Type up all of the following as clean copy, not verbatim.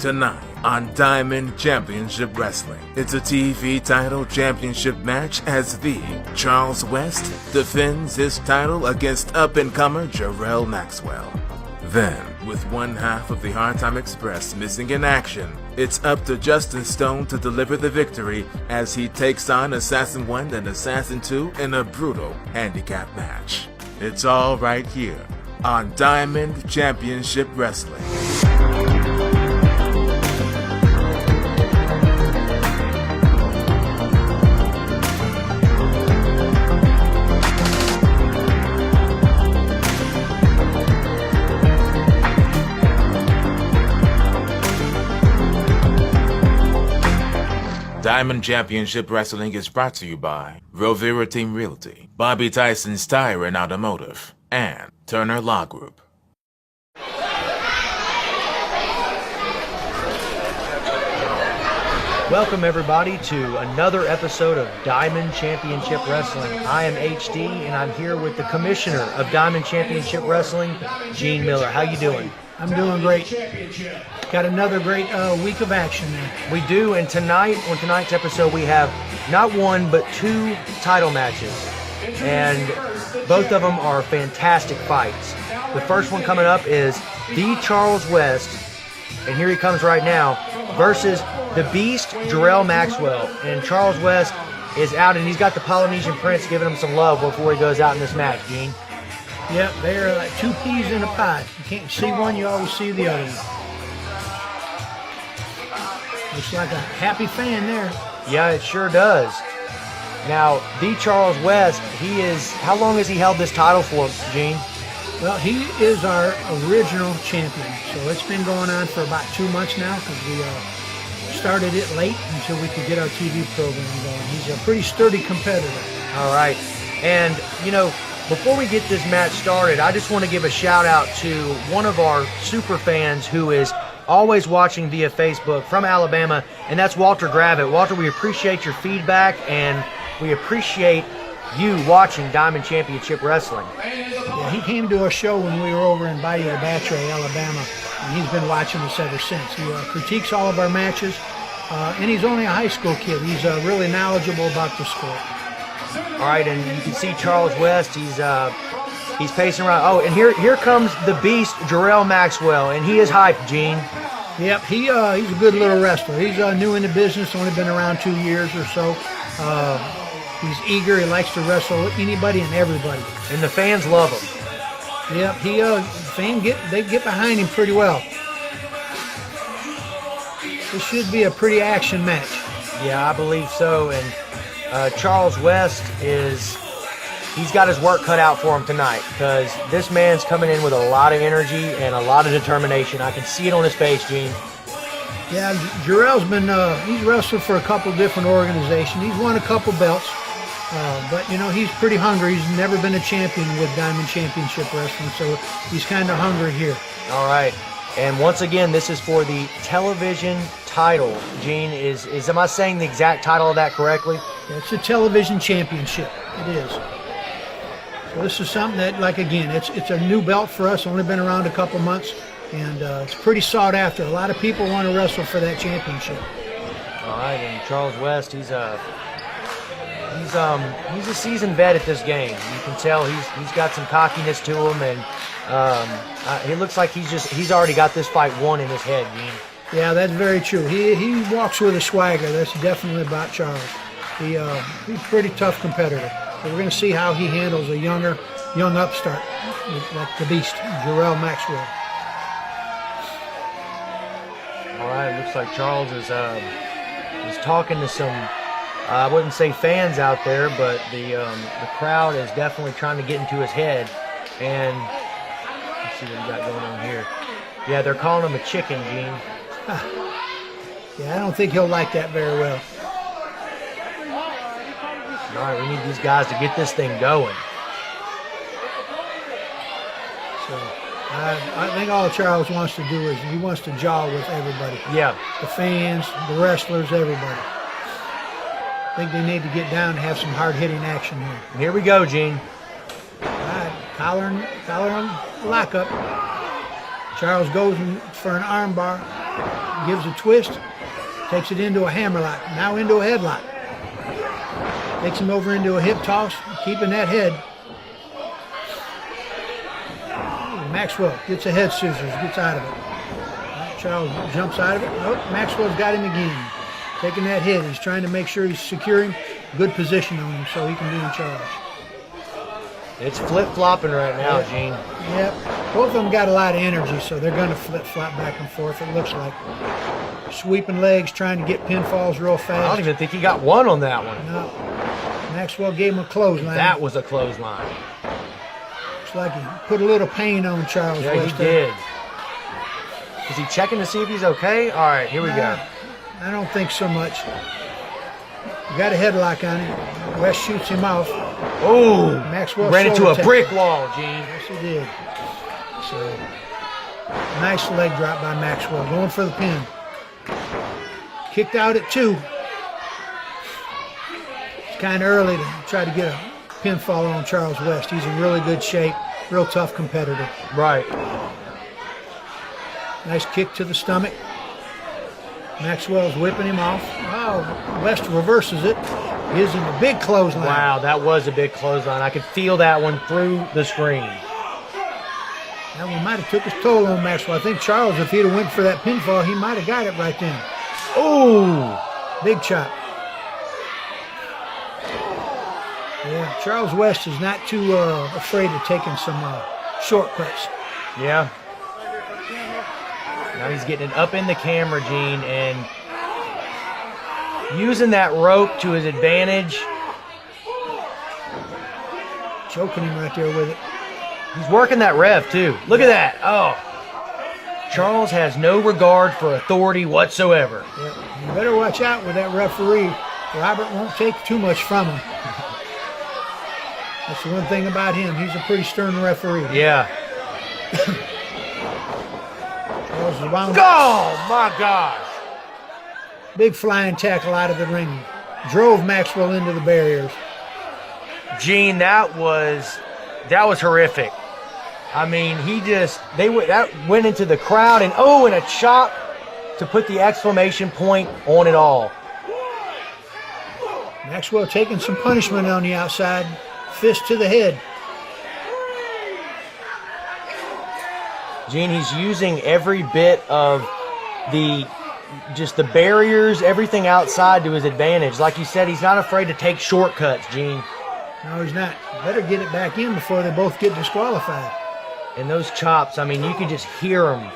Tonight on Diamond Championship Wrestling, it's a TV title championship match as the Charles West defends his title against up-and-comer Jarrell Maxwell. Then, with one half of the Hard Time Express missing in action, it's up to Justin Stone to deliver the victory as he takes on Assassin 1 and Assassin 2 in a brutal handicap match. It's all right here on Diamond Championship Wrestling. Diamond Championship Wrestling is brought to you by Rovira Team Realty, Bobby Tyson's Tire and Automotive, and Turner Law Group. Welcome everybody to another episode of Diamond Championship Wrestling. I am HD and I'm here with the commissioner of Diamond Championship Wrestling, Gene Miller. How you doing? I'm doing great. Got another great week of action there. We do, and on tonight's episode we have not one but two title matches, and both of them are fantastic fights. The first one coming up is the Charles West, and here he comes right now, versus the Beast, Jarrell Maxwell. And Charles West is out, and he's got the Polynesian Prince giving him some love before he goes out in this match, Gene. Yep, they're like two peas in a pod. You can't see one, you always see the other one. Looks like a happy fan there. Yeah, it sure does. Now, the Charles West, how long has he held this title for, Gene? Well, he is our original champion. So it's been going on for about 2 months now because we started it late until we could get our TV program going. He's a pretty sturdy competitor. All right. And, before we get this match started, I just want to give a shout out to one of our super fans who is always watching via Facebook from Alabama, and that's Walter Gravitt. Walter, we appreciate your feedback, and we appreciate you watching Diamond Championship Wrestling. Yeah, he came to a show when we were over in Bayou Batre, Alabama, and he's been watching us ever since. He critiques all of our matches, and he's only a high school kid. He's really knowledgeable about the sport. All right, and you can see Charles West. He's pacing around. Oh, and here comes the Beast, Jarrell Maxwell, and he is hyped, Gene. Yep, he's a good little wrestler. He's new in the business, only been around 2 years or so. He's eager. He likes to wrestle anybody and everybody. And the fans love him. Yep, they get behind him pretty well. This should be a pretty action match. Yeah, I believe so. And Charles West he's got his work cut out for him tonight because this man's coming in with a lot of energy and a lot of determination. I can see it on his face, Gene. Yeah, Jarrell's been, he's wrestled for a couple different organizations. He's won a couple belts, but, he's pretty hungry. He's never been a champion with Diamond Championship Wrestling, so he's kind of hungry here. All right. And once again, this is for the television title. Gene, am I saying the exact title of that correctly? Yeah, it's a television championship. It is. So this is something that, it's a new belt for us. Only been around a couple months, and it's pretty sought after. A lot of people want to wrestle for that championship. All right, and Charles West, he's a seasoned vet at this game. You can tell he's got some cockiness to him, and he looks like he's already got this fight won in his head, Gene. Yeah, that's very true. He walks with a swagger. That's definitely about Charles. He's a pretty tough competitor. So we're going to see how he handles a young upstart like the Beast, Jarrell Maxwell. All right, looks like Charles is talking to some, I wouldn't say fans out there, but the crowd is definitely trying to get into his head. And let's see what we got going on here. Yeah, they're calling him a chicken, Gene. Yeah, I don't think he'll like that very well. All right, we need these guys to get this thing going. So I think all Charles wants to do is he wants to jaw with everybody. Yeah. The fans, the wrestlers, everybody. I think they need to get down and have some hard-hitting action here. Here we go, Gene. All right, collar and lockup. Charles goes for an arm bar, gives a twist, takes it into a hammerlock, now into a headlock. Takes him over into a hip toss, keeping that head. Maxwell gets a head scissors, gets out of it. Charles jumps out of it. Oh, Maxwell's got him again. Taking that hit. He's trying to make sure he's securing good position on him so he can be in charge. It's flip-flopping right now, Gene. Yep. Both of them got a lot of energy, so they're going to flip-flop back and forth, it looks like. Sweeping legs, trying to get pinfalls real fast. I don't even think he got one on that one. No. Maxwell gave him a clothesline. That was a clothesline. Looks like he put a little pain on Charles Yeah, West. he did. Is he checking to see if he's okay? All right, here we go. I don't think so much. You got a headlock on him. West shoots him off. Oh, Maxwell ran into a shoulder brick tap. wall, Gene. Yes, he did. So, nice leg drop by Maxwell. Going for the pin. Kicked out at 2. It's kind of early to try to get a pinfall on Charles West. He's in really good shape. Real tough competitor. Right. Nice kick to the stomach. Maxwell's whipping him off. Oh, West reverses it. Gives him a big clothesline. Wow, that was a big clothesline. I could feel that one through the screen. That one might have took his toll on Maxwell. I think Charles, if he'd have went for that pinfall, he might have got it right then. Oh, big chop. Yeah, Charles West is not too afraid of taking some shortcuts. yeah. Now he's getting it up in the camera, Gene, and using that rope to his advantage. Choking him right there with it. He's working that rev, too. Look at that. Oh. Charles has no regard for authority whatsoever. Yep. You better watch out with that referee. Robert won't take too much from him. That's the one thing about him. He's a pretty stern referee. Yeah. Charles is wound up. Oh, my gosh. Big flying tackle out of the ring. Drove Maxwell into the barriers. Gene, that was horrific. I mean, that went into the crowd, and and a chop to put the exclamation point on it all. Maxwell taking some punishment on the outside. Fist to the head. Gene, he's using every bit of the barriers, everything outside to his advantage. Like you said, he's not afraid to take shortcuts, Gene. No, he's not. Better get it back in before they both get disqualified. And those chops, I mean, you can just hear them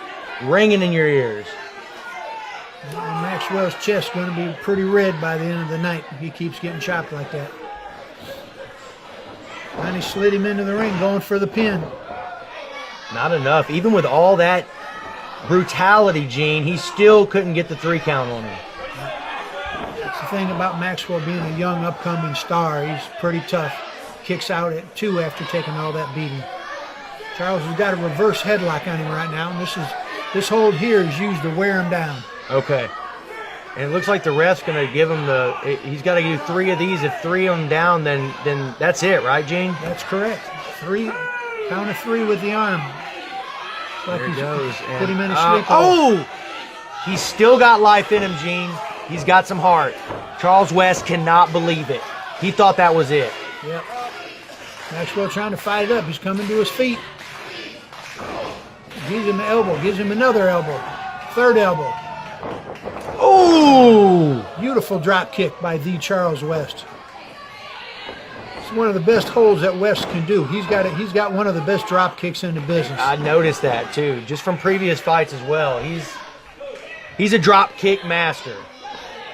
ringing in your ears. And Maxwell's chest going to be pretty red by the end of the night if he keeps getting chopped like that. And he slid him into the ring going for the pin. Not enough. Even with all that brutality, Gene, he still couldn't get the 3 count on him. That's the thing about Maxwell being a young upcoming star. He's pretty tough. Kicks out at 2 after taking all that beating. Charles has got a reverse headlock on him right now, and this hold here is used to wear him down. Okay. And it looks like the ref's going to give him he's got to do 3 of these. If 3 of them down, then that's it, right, Gene? That's correct. 3, count of 3 with the arm. Like there he goes. Put him in a sleep hold. Oh! He's still got life in him, Gene. He's got some heart. Charles West cannot believe it. He thought that was it. Yep. Maxwell trying to fight it up. He's coming to his feet. Gives him an elbow. Gives him another elbow. 3rd elbow. Oh! Beautiful drop kick by the Charles West. It's one of the best holds that West can do. He's got one of the best drop kicks in the business. I noticed that too, just from previous fights as well. He's a drop kick master.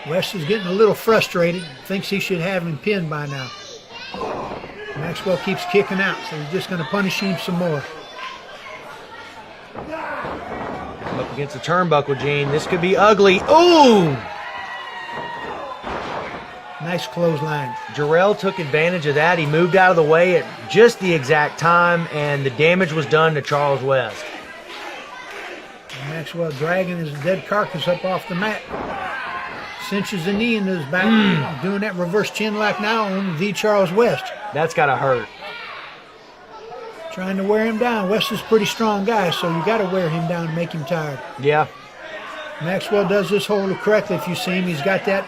West is getting a little frustrated. Thinks he should have him pinned by now. Maxwell keeps kicking out, so he's just going to punish him some more. Up against the turnbuckle, Gene. This could be ugly. Ooh! Nice clothesline. Jarrell took advantage of that. He moved out of the way at just the exact time, and the damage was done to Charles West. And Maxwell dragging his dead carcass up off the mat. Cinches the knee into his back. Doing that reverse chin lock now on the Charles West. That's got to hurt. Trying to wear him down. West is a pretty strong guy, so you got to wear him down and make him tired. Yeah. Maxwell does this hold correctly. If you see him, he's got that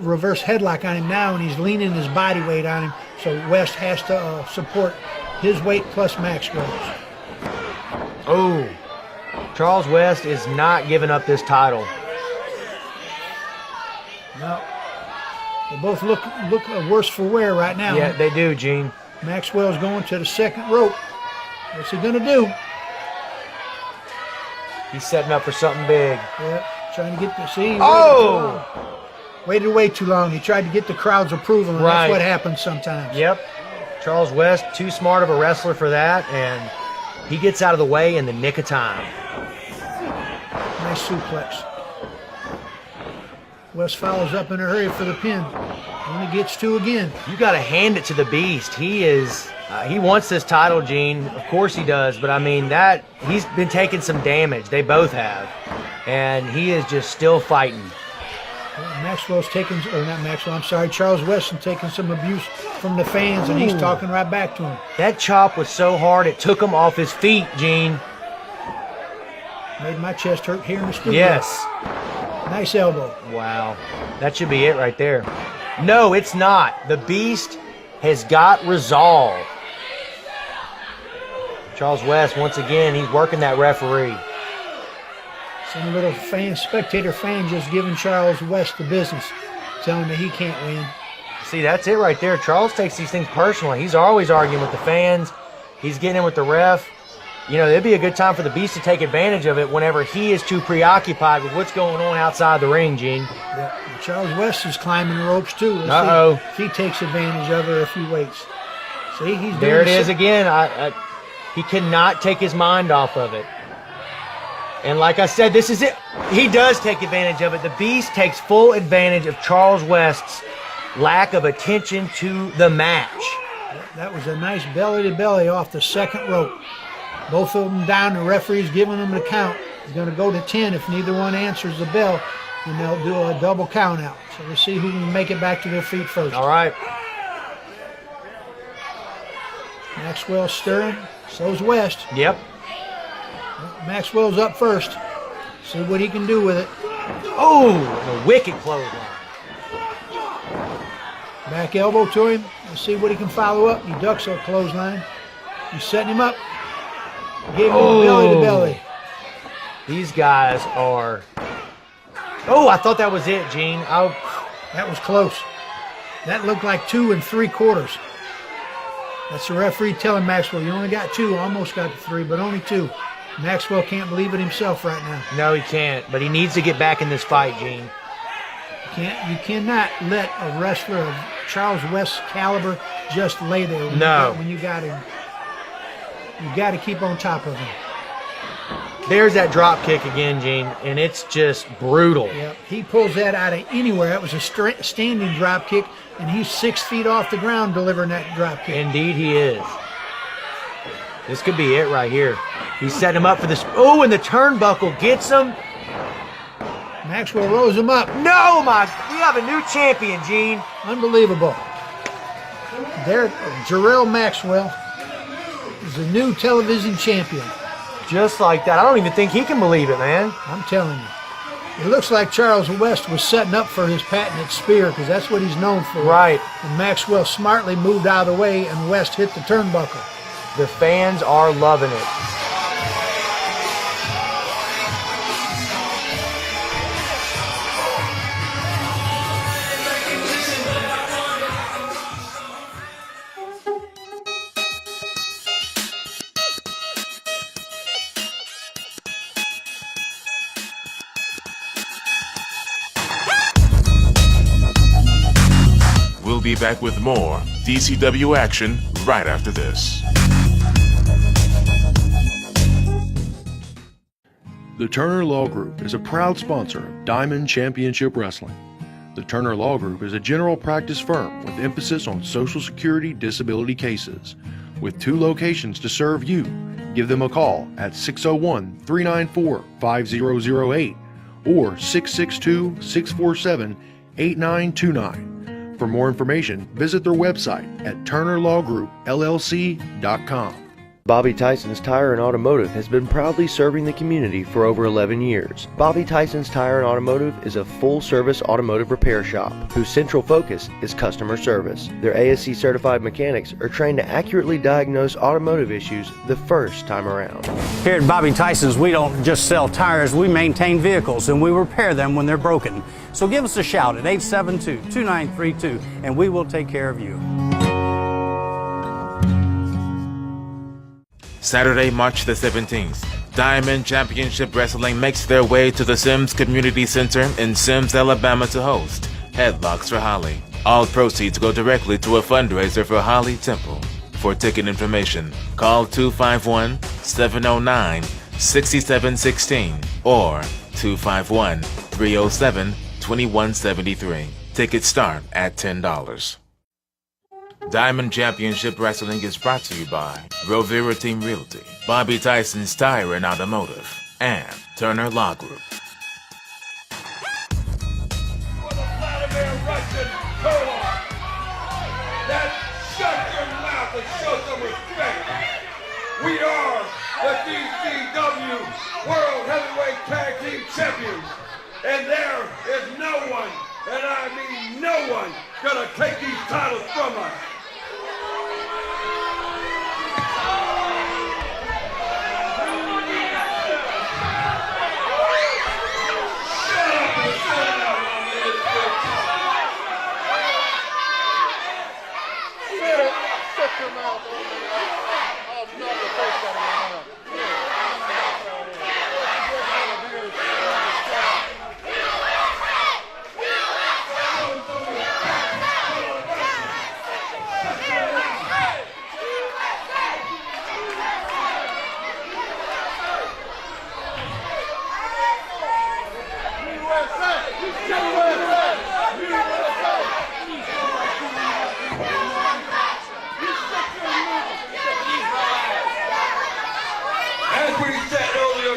reverse headlock on him now, and he's leaning his body weight on him. So West has to support his weight plus Maxwell's. Oh, Charles West is not giving up this title. No. They both look worse for wear right now. Yeah, they do, Gene. Maxwell's going to the second rope. What's he going to do? He's setting up for something big. Yeah, trying to get the see. Oh! Waited way too long. He tried to get the crowd's approval, and that's what happens sometimes. Yep. Charles West, too smart of a wrestler for that, and he gets out of the way in the nick of time. Nice suplex. West follows up in a hurry for the pin. Only gets two again. You got to hand it to the Beast. He wants this title, Gene. Of course he does, but I mean he's been taking some damage. They both have, and he is just still fighting. Maxwell's taking, or not Maxwell, I'm sorry, Charles Weston taking some abuse from the fans, and he's talking right back to him. That chop was so hard it took him off his feet, Gene. Made my chest hurt here in the studio. Yes. Nice elbow. Wow. That should be it right there. No, it's not. The Beast has got resolve. Charles West, once again, he's working that referee. Some little spectator fan just giving Charles West the business, telling him that he can't win. See, that's it right there. Charles takes these things personally. He's always arguing with the fans. He's getting in with the ref. You know, it'd be a good time for the Beast to take advantage of it whenever he is too preoccupied with what's going on outside the ring, Gene. Yeah. Charles West is climbing the ropes, too. Uh-oh. If he takes advantage of it if he waits. See, he's there it is again. He cannot take his mind off of it. And like I said, this is it. He does take advantage of it. The Beast takes full advantage of Charles West's lack of attention to the match. That was a nice belly-to-belly off the second rope. Both of them down. The referee's giving them the count. He's going to go to 10 if neither one answers the bell, and they'll do a double count out. So we'll see who can make it back to their feet first. All right. Maxwell's stirring. So's West. Yep. Maxwell's up first. See what he can do with it. Oh, a wicked clothesline. Back elbow to him. Let's see what he can follow up. He ducks a clothesline. He's setting him up. Gave him a belly-to-belly. These guys are... Oh, I thought that was it, Gene. That was close. That looked like 2 3/4. That's the referee telling Maxwell, you only got 2, almost got to 3, but only 2. Maxwell can't believe it himself right now. No, he can't, but he needs to get back in this fight, Gene. You cannot let a wrestler of Charles West's caliber just lay there when you got him. You got to keep on top of him. There's that drop kick again, Gene, and it's just brutal. Yep. He pulls that out of anywhere. It was a standing drop kick, and he's 6 feet off the ground delivering that drop kick. Indeed he is. This could be it right here. He's setting him up for this. Oh, and the turnbuckle gets him. Maxwell rose him up. No, we have a new champion, Gene. Unbelievable. There, Jarrell Maxwell is the new television champion. Just like that. I don't even think he can believe it, man. I'm telling you. It looks like Charles West was setting up for his patented spear because that's what he's known for. Right. And Maxwell smartly moved out of the way and West hit the turnbuckle. The fans are loving it. We'll be back with more DCW action right after this. The Turner Law Group is a proud sponsor of Diamond Championship Wrestling. The Turner Law Group is a general practice firm with emphasis on Social Security disability cases. With 2 locations to serve you, give them a call at 601-394-5008 or 662-647-8929. For more information, visit their website at turnerlawgroupllc.com. Bobby Tyson's Tire and Automotive has been proudly serving the community for over 11 years. Bobby Tyson's Tire and Automotive is a full-service automotive repair shop whose central focus is customer service. Their ASC certified mechanics are trained to accurately diagnose automotive issues the first time around. Here at Bobby Tyson's, we don't just sell tires, we maintain vehicles and we repair them when they're broken. So give us a shout at 872-2932 and we will take care of you. Saturday, March the 17th, Diamond Championship Wrestling makes their way to the Sims Community Center in Sims, Alabama to host Headlocks for Holly. All proceeds go directly to a fundraiser for Holly Temple. For ticket information, call 251-709-6716 or 251-307-2173. Tickets start at $10. Diamond Championship Wrestling is brought to you by Rovira Team Realty, Bobby Tyson's Tire and Automotive, and Turner Law Group. For the Vladimir Russian co-op that shut your mouth and show some respect. We are the Dcw World Heavyweight Tag Team Champions, and there is no one, and I mean no one, gonna take these titles from us.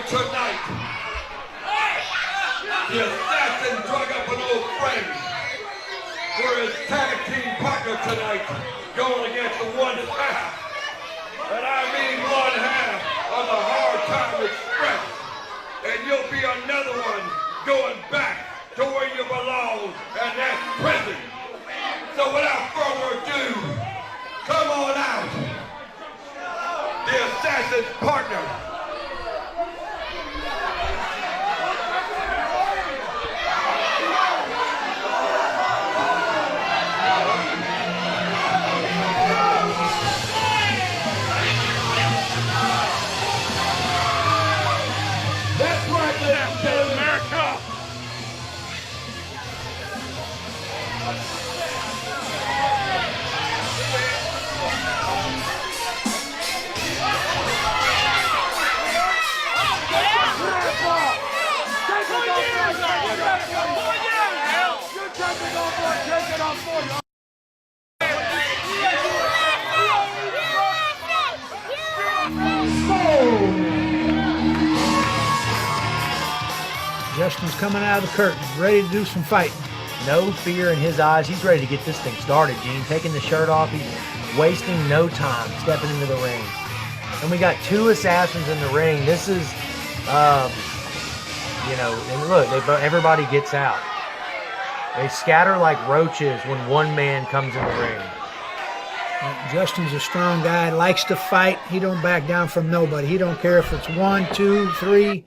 Tonight, the assassin drug up an old friend for his tag team partner tonight, going against the one half, and I mean one half of the Hard Time Express, and you'll be another one going back to where you belong, and that's prison. So without further ado, come on out, the assassin's partner. Justin's coming out of the curtain, ready to do some fighting. No fear in his eyes. He's ready to get this thing started, Gene. Taking the shirt off. He's wasting no time stepping into the ring. And we got two assassins in the ring. This is, and look, everybody gets out. They scatter like roaches when one man comes in the ring. Justin's a strong guy, likes to fight. He don't back down from nobody. He don't care if it's 1, 2, 3,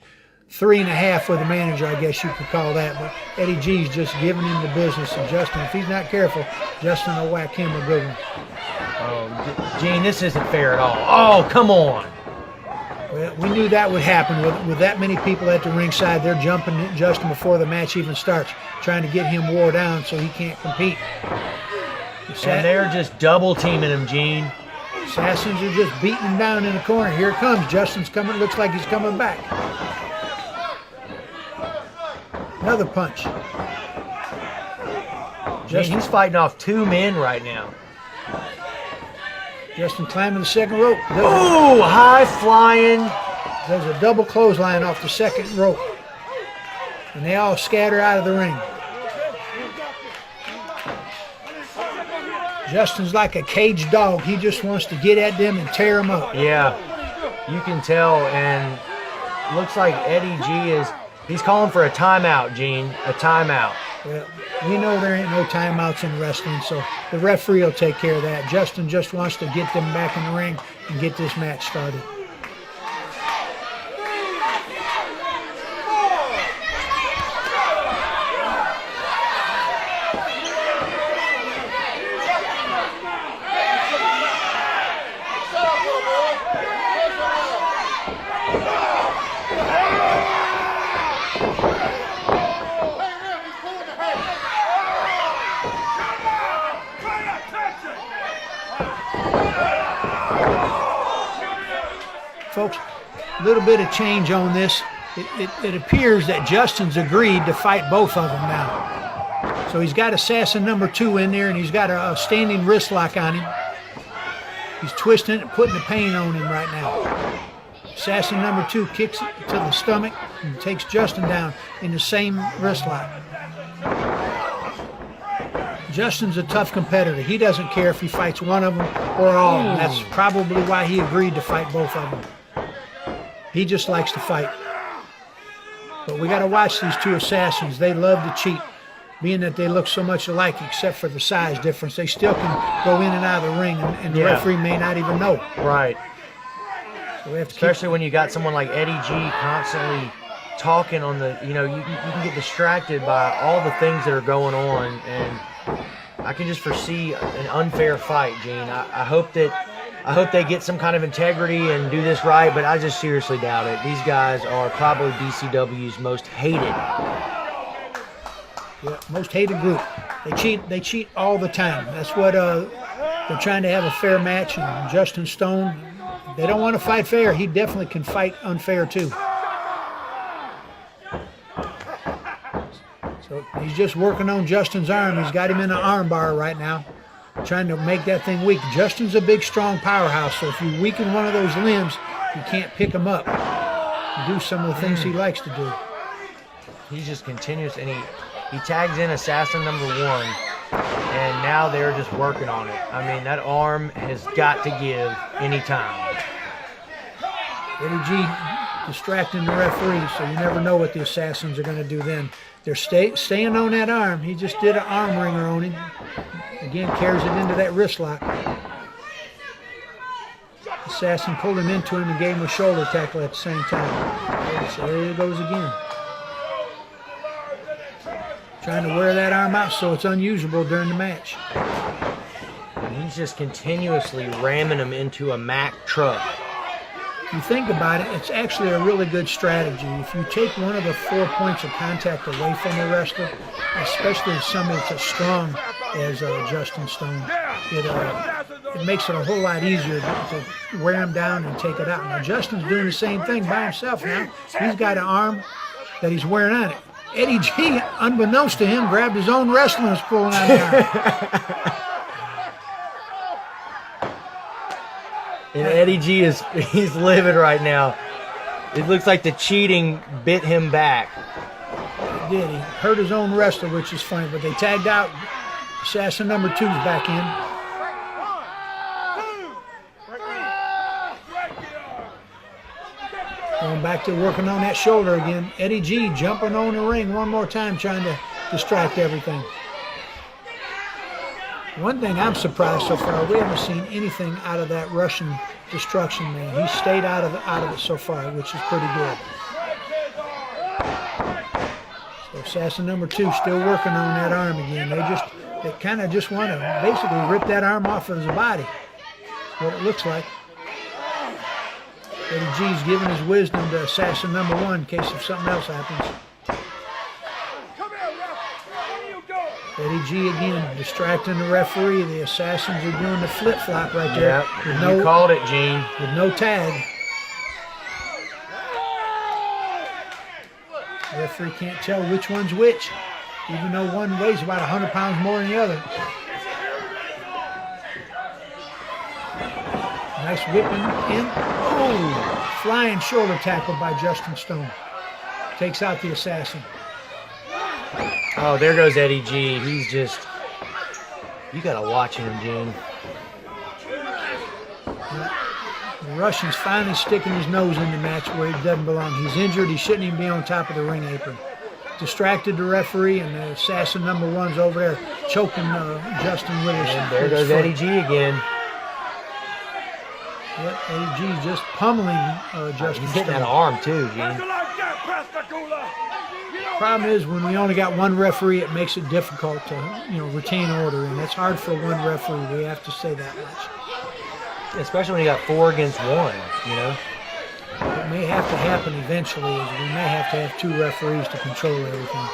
3.5 for the manager, I guess you could call that. But Eddie G's just giving him the business. And Justin, if he's not careful, Justin will whack him a good one. Oh, Gene, this isn't fair at all. Oh, come on. Well, we knew that would happen with that many people at the ringside. They're jumping at Justin before the match even starts, trying to get him wore down so he can't compete. And they're just double teaming him, Gene. Assassins are just beating him down in the corner. Here it comes. Justin's coming. Looks like he's coming back. Another punch. Gene, he's fighting off two men right now. Justin climbing the second rope. Ooh, high flying. There's a double clothesline off the second rope. And they all scatter out of the ring. Justin's like a caged dog. He just wants to get at them and tear them up. Yeah. You can tell, and looks like Eddie G he's calling for a timeout, Gene, a timeout. Well, we know there ain't no timeouts in wrestling, so the referee will take care of that. Justin just wants to get them back in the ring and get this match started. Folks, a little bit of change on this. It appears that Justin's agreed to fight both of them now. So he's got assassin number 2 in there, and he's got a standing wrist lock on him. He's twisting it, putting the pain on him right now. Assassin number 2 kicks it to the stomach and takes Justin down in the same wrist lock. Justin's a tough competitor. He doesn't care if he fights one of them or all. That's probably why he agreed to fight both of them. He just likes to fight. But we got to watch these two assassins. They love to cheat. Being that they look so much alike except for the size difference, they still can go in and out of the ring, and the referee may not even know. Right. So we have to especially when you got someone like Eddie G constantly talking on the, you can get distracted by all the things that are going on, and I can just foresee an unfair fight, Gene. I hope they get some kind of integrity and do this right, but I just seriously doubt it. These guys are probably DCW's most hated. Yeah, most hated group. They cheat all the time. That's what they're trying to have a fair match. And Justin Stone, they don't want to fight fair. He definitely can fight unfair too. So he's just working on Justin's arm. He's got him in an arm bar right now, trying to make that thing weak. Justin's a big, strong powerhouse, so if you weaken one of those limbs, you can't pick him up and do some of the things he likes to do. He's just continuous, and he tags in assassin number 1, and now they're just working on it. I mean, that arm has got to give any time. Eddie G distracting the referee, so you never know what the assassins are going to do then. They're staying on that arm. He just did an arm wringer on him. Again, carries it into that wrist lock. Assassin pulled him into him and gave him a shoulder tackle at the same time. So there he goes again. Trying to wear that arm out so it's unusable during the match. And he's just continuously ramming him into a Mack truck. If you think about it, it's actually a really good strategy. If you take one of the 4 points of contact away from the wrestler, especially somebody that's as strong as Justin Stone, it makes it a whole lot easier to wear him down and take it out. Now, Justin's doing the same thing by himself now. He's got an arm that he's wearing on it. Eddie G, unbeknownst to him, grabbed his own wrestler and was pulling on the arm. And Eddie G he's livid right now. It looks like the cheating bit him back. He did. He hurt his own wrestler, which is funny, but they tagged out. Assassin number 2's back in. Going back to working on that shoulder again. Eddie G jumping on the ring one more time, trying to distract everything. One thing I'm surprised so far, we haven't seen anything out of that Russian destruction man. He stayed out of it so far, which is pretty good. So assassin number 2 still working on that arm again. They kind of just want to basically rip that arm off of his body. What it looks like. Eddie G's giving his wisdom to assassin number 1 in case if something else happens. Eddie G again distracting the referee. The assassins are doing the flip-flop right there. Yep, you called it, Gene. With no tag. The referee can't tell which one's which, even though one weighs about 100 pounds more than the other. Nice whipping in. Oh, flying shoulder tackle by Justin Stone. Takes out the assassin. Oh, there goes Eddie G. He's just, you got to watch him, Gene. The Russian's finally sticking his nose in the match where he doesn't belong. He's injured. He shouldn't even be on top of the ring apron. Distracted the referee, and the assassin number 1's over there choking Justin with his And there goes Eddie G again. Yep, Eddie G just pummeling Justin He's hitting Stone. that arm too, Gene. Problem is, when we only got one referee, it makes it difficult to, retain order, and it's hard for one referee. We have to say that much. Especially when you got 4 against 1, It may have to happen eventually, as we may have to have 2 referees to control everything.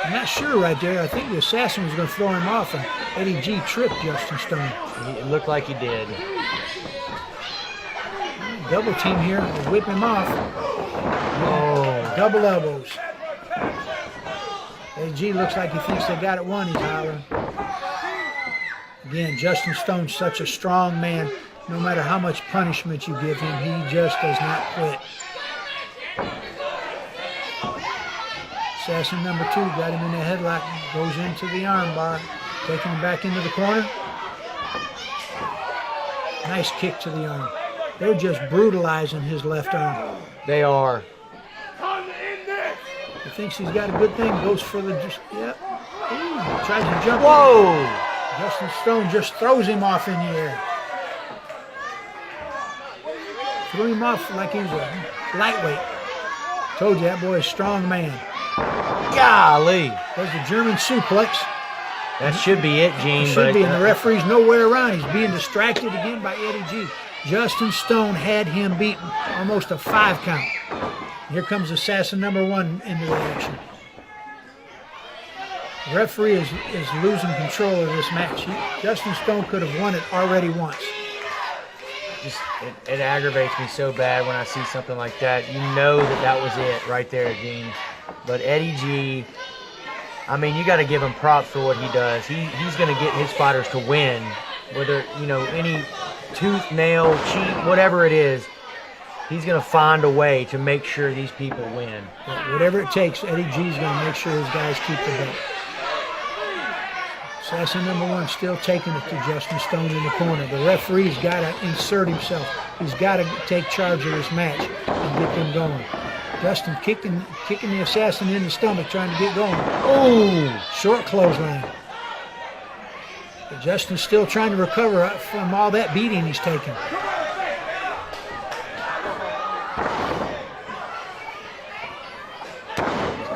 I'm not sure right there. I think the assassin was going to throw him off, and Eddie G tripped Justin Stone. It looked like he did. Double team here to whip him off. Oh. Double elbows. Eddie G looks like he thinks they got it won. He's hollering. Again, Justin Stone's such a strong man. No matter how much punishment you give him, he just does not quit. Assassin number 2 got him in the headlock. Goes into the armbar. Taking him back into the corner. Nice kick to the arm. They're just brutalizing his left arm. They are. He thinks he's got a good thing. Goes for the tries to jump. Whoa! Justin Stone just throws him off in the air. Threw him off like he was a lightweight. Told you that boy is a strong man. Golly. There's the German suplex. That should be it, Gene. Should be, and the referee's nowhere around. He's being distracted again by Eddie G. Justin Stone had him beaten, almost a 5 count. Here comes assassin number 1 into the action. The referee is losing control of this match. Justin Stone could have won it already once. It aggravates me so bad when I see something like that. You know that was it right there, Gene. But Eddie G, I mean, you got to give him props for what he does. He's going to get his fighters to win, whether, any tooth, nail, cheat, whatever it is. He's going to find a way to make sure these people win. Whatever it takes, Eddie G's going to make sure his guys keep the belt. Assassin number 1 still taking it to Justin Stone in the corner. The referee's got to insert himself. He's got to take charge of this match and get them going. Justin kicking the assassin in the stomach, trying to get going. Oh, short clothesline. But Justin's still trying to recover from all that beating he's taken.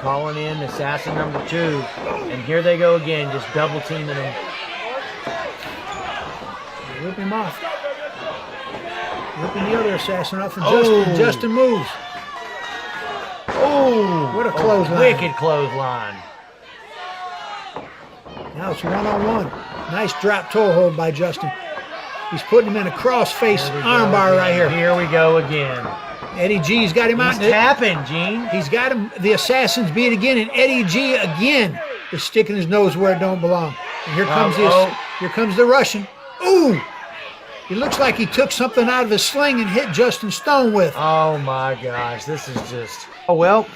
Calling in assassin number 2, and here they go again, just double teaming him. They whip him off. Whipping the other assassin off, and Justin moves. Oh, what a clothesline. Wicked clothesline. Now it's 1-on-1. Nice drop toe hold by Justin. He's putting him in a cross-face armbar right here. Here we go again. Eddie G's got him out. He's tapping, Gene. He's got him. The assassin's beat again, and Eddie G again is sticking his nose where it don't belong. And here comes here comes the Russian. Ooh! He looks like he took something out of his sling and hit Justin Stone with. Oh my gosh, this is just... Oh well,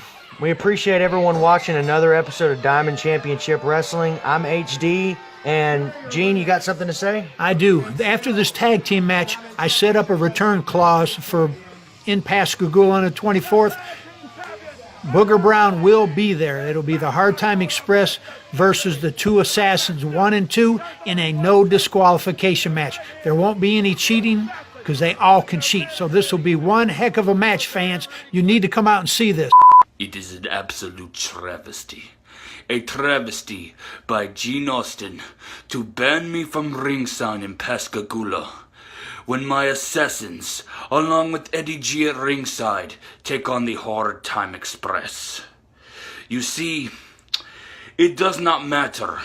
we appreciate everyone watching another episode of Diamond Championship Wrestling. I'm HD, and Gene, you got something to say? I do. After this tag team match, I set up a return clause for in Pascagoula on the 24th. Booger Brown will be there. It'll be the Hard Time Express versus the 2 Assassins, 1 and 2, in a no disqualification match. There won't be any cheating because they all can cheat. So this will be one heck of a match, fans. You need to come out and see this. It is an absolute travesty. A travesty by Gene Austin to ban me from ringside in Pascagoula, when my assassins, along with Eddie G at ringside, take on the Hard Time Express. You see, it does not matter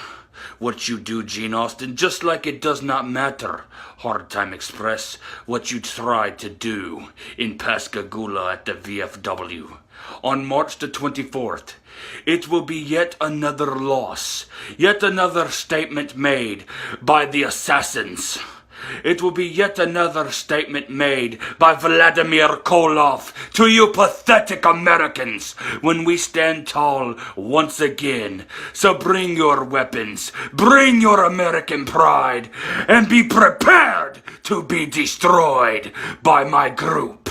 what you do, Gene Austin, just like it does not matter, Hard Time Express, what you tried to do in Pascagoula at the VFW. On March the 24th, it will be yet another loss, yet another statement made by the assassins. It will be yet another statement made by Vladimir Koloff to you pathetic Americans when we stand tall once again. So bring your weapons, bring your American pride, and be prepared to be destroyed by my group.